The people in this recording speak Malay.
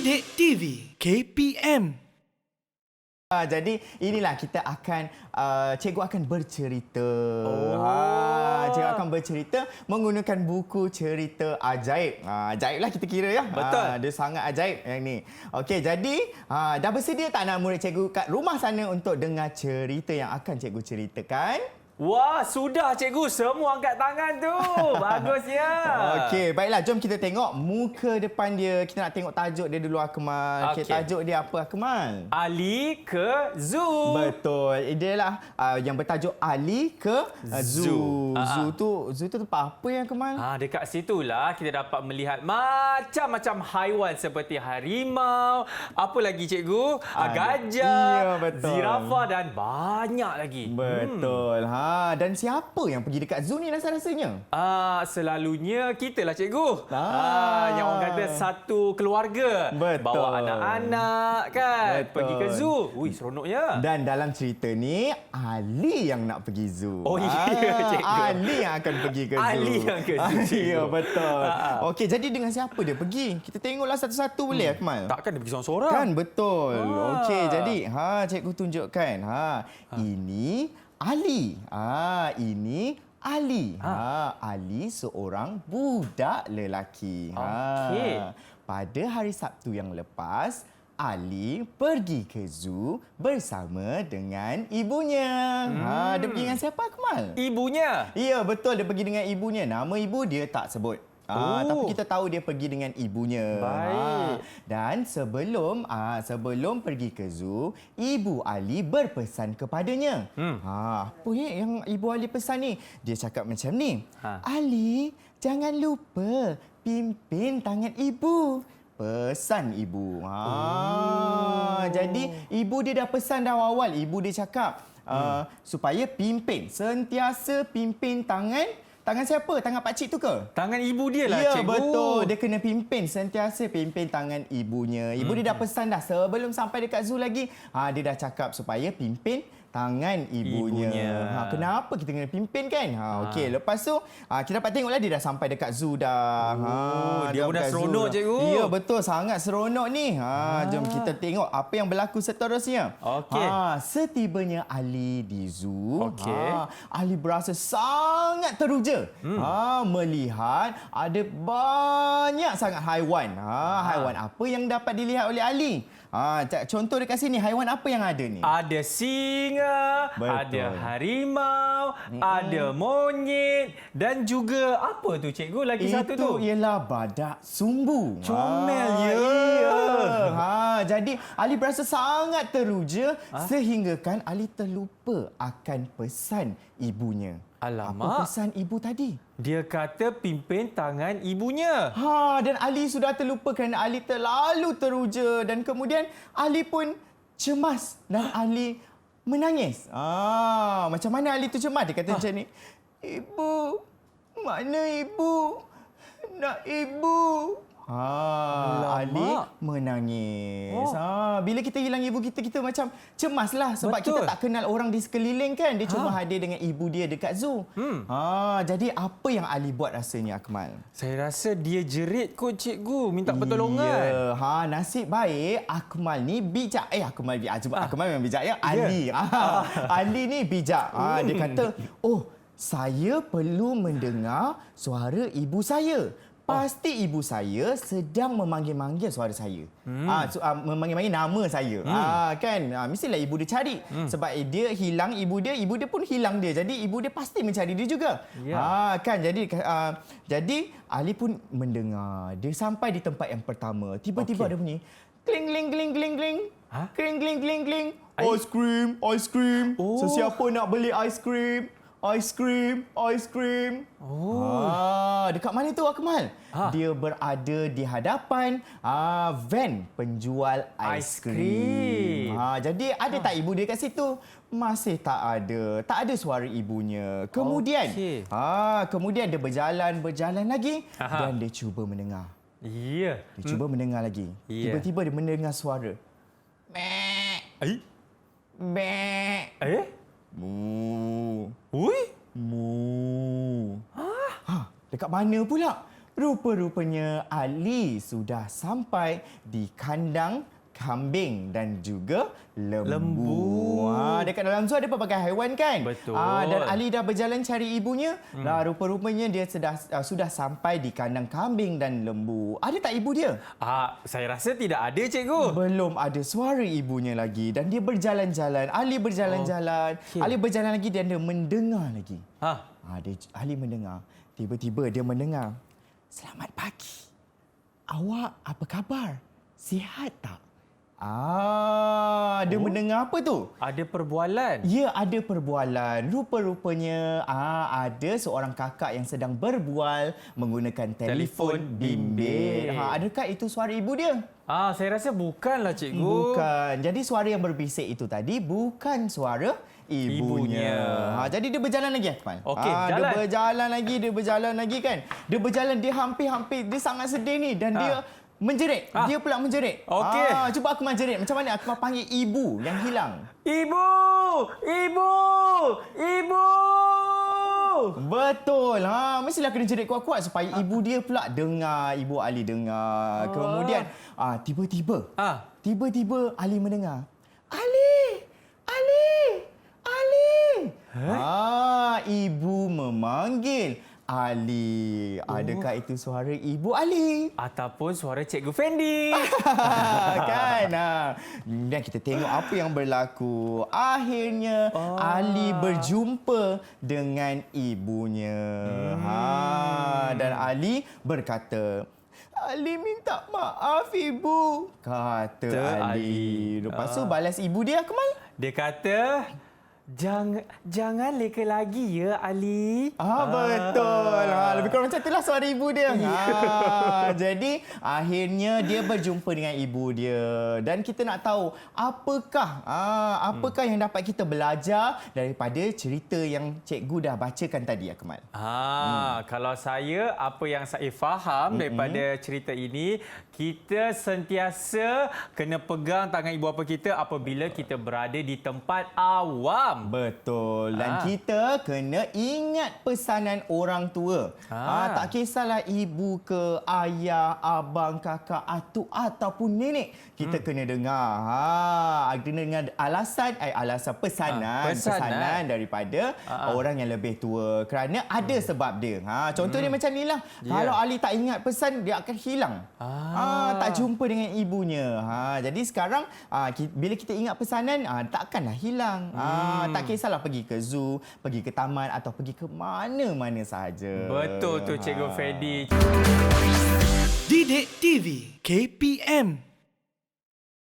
Didik TV KPM. Jadi inilah kita akan cikgu akan bercerita. Cikgu akan bercerita menggunakan buku cerita ajaib. Ajaib lah kita kira ya. Betul. Dia sangat ajaib yang ni. Okey, jadi dah bersedia tak nak murid cikgu kat rumah sana untuk dengar cerita yang akan cikgu ceritakan? Wah, sudah cikgu. Semua angkat tangan tu. Bagusnya. Okey, baiklah. Jom kita tengok muka depan dia. Kita nak tengok tajuk dia dulu, Akmal. Okey, tajuk dia apa, Akmal? Ali ke zoo. Betul. Dia lah yang bertajuk Ali ke Zoo. Zoo tu tempat apa yang, Akmal? Dekat situlah kita dapat melihat macam-macam haiwan seperti harimau, apa lagi cikgu? Gajah, Ya, betul. zirafah dan banyak lagi. Betul. Dan siapa yang pergi dekat zoo ni rasa-rasanya? Selalunya kita lah cikgu. Yang orang kata satu keluarga. Betul. Bawa anak-anak kan. Betul. Pergi ke zoo. Ui, seronoknya. Dan dalam cerita ni, Ali yang nak pergi zoo. Oh, ya, cikgu. Ali yang akan pergi ke zoo. Ali yang ke zoo, cikgu. Ya, betul. Okey, jadi dengan siapa dia pergi? Kita tengoklah satu-satu boleh, Akmal? Takkan dia pergi seorang-seorang? Kan, betul. Okey, jadi cikgu tunjukkan. Ini Ali. Ini Ali. Ali seorang budak lelaki. Okey. Pada hari Sabtu yang lepas, Ali pergi ke zoo bersama dengan ibunya. Dia pergi dengan siapa, Akmal? Ibunya? Ya, betul. Dia pergi dengan ibunya. Nama ibu dia tak sebut. Tapi kita tahu dia pergi dengan ibunya. Baik. Dan sebelum pergi ke zoo, Ibu Ali berpesan kepadanya. Apa yang Ibu Ali pesan ni? Dia cakap macam ni. Ali, jangan lupa pimpin tangan ibu. Pesan ibu. Jadi ibu dia dah pesan dah awal. Ibu dia cakap supaya pimpin. Sentiasa pimpin tangan siapa? Tangan pakcik tu ke? Tangan ibu dia lah, ya, cikgu. Ya, betul. Dia kena pimpin. Sentiasa pimpin tangan ibunya. Ibu dia dah pesan dah. Sebelum sampai dekat zoo lagi, dia dah cakap supaya pimpin tangan ibunya. Kenapa kita kena pimpin kan? Okey, lepas tu kita dapat tengoklah dia dah sampai dekat zoo dah. Dia pun dah seronok, cikgu. Ya, betul. Sangat seronok ni. Jom kita tengok apa yang berlaku seterusnya. Okey. Setibanya Ali di zoo, Okey. Ali berasa sangat teruja melihat ada banyak sangat haiwan. Haiwan apa yang dapat dilihat oleh Ali? Contoh dekat sini, haiwan apa yang ada ni? Ada singa, Betul. ada harimau, ada monyet dan juga apa tu cikgu lagi satu tu? Itu ialah badak sumbu. Comel, ya. Iya. Jadi Ali berasa sangat teruja sehingga kan Ali terlupa akan pesan ibunya. Alamak. Apa pesan ibu tadi? Dia kata pimpin tangan ibunya. Dan Ali sudah terlupa kerana Ali terlalu teruja dan kemudian Ali pun cemas dan Ali menangis. Macam mana Ali tu cemas? Dia kata macam ni. Ibu, mana ibu? Nak ibu. Ali menangis. Bila kita hilang ibu kita, kita macam cemaslah sebab Betul. kita tak kenal orang di sekeliling kan. Dia cuma hadir dengan ibu dia dekat zoo. Jadi apa yang Ali buat rasanya, Akmal? Saya rasa dia jerit kot cikgu, minta pertolongan. Ya, nasib baik Akmal ni bijak. Akmal bijak. Akmal memang bijak ya. Ali. Ali ni bijak. Dia kata, saya perlu mendengar suara ibu saya. Pasti ibu saya sedang memanggil-manggil suara saya. Memanggil-manggil nama saya. Kan? Mestilah ibu dia cari. Sebab dia hilang ibu dia pun hilang dia. Jadi ibu dia pasti mencari dia juga. Kan? Jadi Ali pun mendengar. Dia sampai di tempat yang pertama. Tiba-tiba ada bunyi kling kling kling kling kling. Kling kling kling kling. Ice cream, ice cream. Sesiapa nak beli ice cream? Ice cream, ice cream. Dekat mana tu, Akmal? Dia berada di hadapan van penjual ais krim. Jadi ada tak ibu dia kat situ? Masih tak ada. Tak ada suara ibunya. Kemudian, kemudian dia berjalan lagi dan dia cuba mendengar. Ya. Dia cuba mendengar lagi. Tiba-tiba dia mendengar suara. Mek. Mek. Mu. Ui? Mu. Dekat mana pula? rupa-rupanya Ali sudah sampai di kandang kambing dan juga lembu. Dekat dalam zoo ada pelbagai haiwan kan? Betul. Dan Ali dah berjalan cari ibunya. Rupa-rupanya dia sudah sampai di kandang kambing dan lembu. Ada tak ibu dia? Saya rasa tidak ada, cikgu. Belum ada suara ibunya lagi dan dia berjalan-jalan. Ali berjalan-jalan. Okey. Ali berjalan lagi dan dia mendengar lagi. Ha. Ali mendengar. Tiba-tiba dia mendengar. Selamat pagi. Awak apa khabar? Sihat tak? Dia mendengar apa tu? Ada perbualan. Ya, ada perbualan. Rupa-rupanya ada seorang kakak yang sedang berbual menggunakan telefon bimbit. Adakah itu suara ibu dia? Saya rasa bukanlah, cikgu. Bukan. Jadi suara yang berbisik itu tadi bukan suara ibunya. Jadi dia berjalan lagi, Akmal. Okey, jalan. Dia berjalan lagi kan. Dia hampir-hampir, dia sangat sedih ni dan dia menjerit. Dia pula menjerit. Okey. Cuba Akmal jerit. Macam mana Akmal panggil ibu yang hilang? Ibu! Ibu! Ibu! Betul. Mestilah kena jerit kuat-kuat supaya ibu dia pula dengar, ibu Ali dengar. Kemudian tiba-tiba Ali mendengar. Ali! Ali! Ali! Ibu memanggil Ali. Adakah itu suara ibu Ali? Ataupun suara Cikgu Fendi. Kan? Dan kita tengok apa yang berlaku. Akhirnya Ali berjumpa dengan ibunya. Dan Ali berkata, Ali minta maaf ibu, kata Ali. Lepas tu balas ibu dia, Kemal. Dia kata, Jangan leka lagi ya, Ali. Betul. Lebih kurang macam itulah suara ibu dia. Jadi akhirnya dia berjumpa dengan ibu dia dan kita nak tahu apakah yang dapat kita belajar daripada cerita yang cikgu dah bacakan tadi, Akmal. Kalau saya, apa yang saya faham daripada cerita ini, kita sentiasa kena pegang tangan ibu bapa kita apabila kita berada di tempat awam. Betul. Dan kita kena ingat pesanan orang tua. Tak kisahlah ibu ke ayah, abang, kakak, atuk ataupun nenek. Kita kena dengar. Kena dengar alasan pesanan daripada orang yang lebih tua. Kerana ada sebab dia. Contohnya macam inilah. Kalau Ali tak ingat pesan, dia akan hilang. Tak jumpa dengan ibunya. Jadi sekarang bila kita ingat pesanan, takkanlah hilang. Tak kisahlah pergi ke zoo, pergi ke taman atau pergi ke mana-mana sahaja. Betul tu, Cikgu Fedi. Didik TV KPM